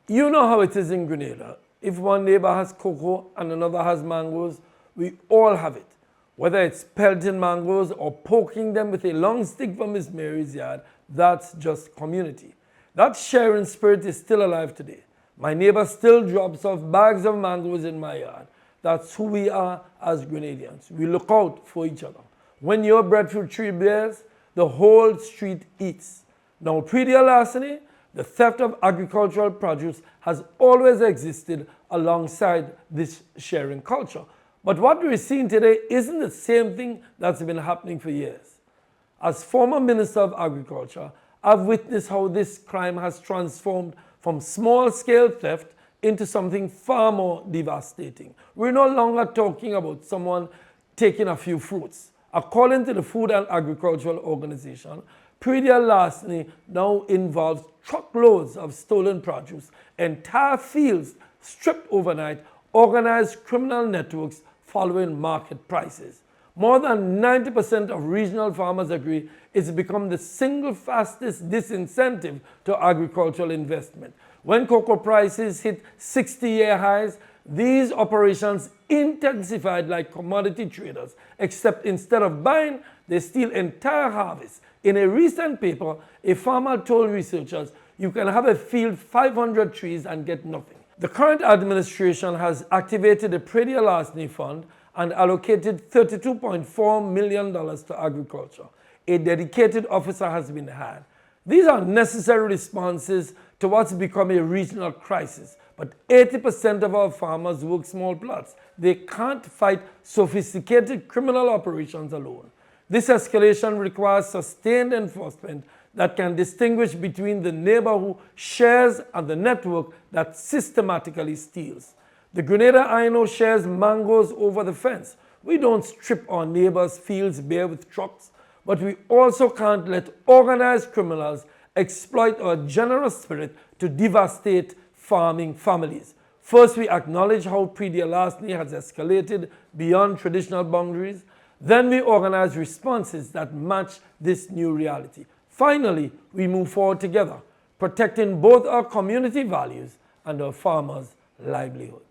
You know how it is in Grenada. If one neighbor has cocoa and another has mangoes, we all have it. Whether it's pelting mangoes or poking them with a long stick from Miss Mary's yard, that's just community. That sharing spirit is still alive today. My neighbor still drops off bags of mangoes in my yard. That's who we are as Grenadians. We look out for each other. When your breadfruit tree bears, the whole street eats. Now, Praedial Larceny, the theft of agricultural produce, has always existed alongside this sharing culture. But what we're seeing today isn't the same thing that's been happening for years. As former Minister of Agriculture, I've witnessed how this crime has transformed from small-scale theft into something far more devastating. We're no longer talking about someone taking a few fruits. According to the Food and Agricultural Organization, Praedial Larceny now involves truckloads of stolen produce, entire fields stripped overnight, organized criminal networks following market prices. More than 90% of regional farmers agree it's become the single fastest disincentive to agricultural investment. When cocoa prices hit 60-year highs, these operations intensified like commodity traders, except instead of buying, they steal entire harvests. In a recent paper, a farmer told researchers, you can have a field 500 trees and get nothing. The current administration has activated the Praedial Larceny Fund and allocated $32.4 million to agriculture. A dedicated officer has been hired. These are necessary responses to what's become a regional crisis. But 80% of our farmers work small plots. They can't fight sophisticated criminal operations alone. This escalation requires sustained enforcement that can distinguish between the neighbor who shares and the network that systematically steals. The Grenada I know shares mangoes over the fence. We don't strip our neighbors' fields bare with trucks, but we also can't let organized criminals exploit our generous spirit to devastate farming families. First, we acknowledge how Praedial Larceny has escalated beyond traditional boundaries. Then we organize responses that match this new reality. Finally, we move forward together, protecting both our community values and our farmers' livelihoods.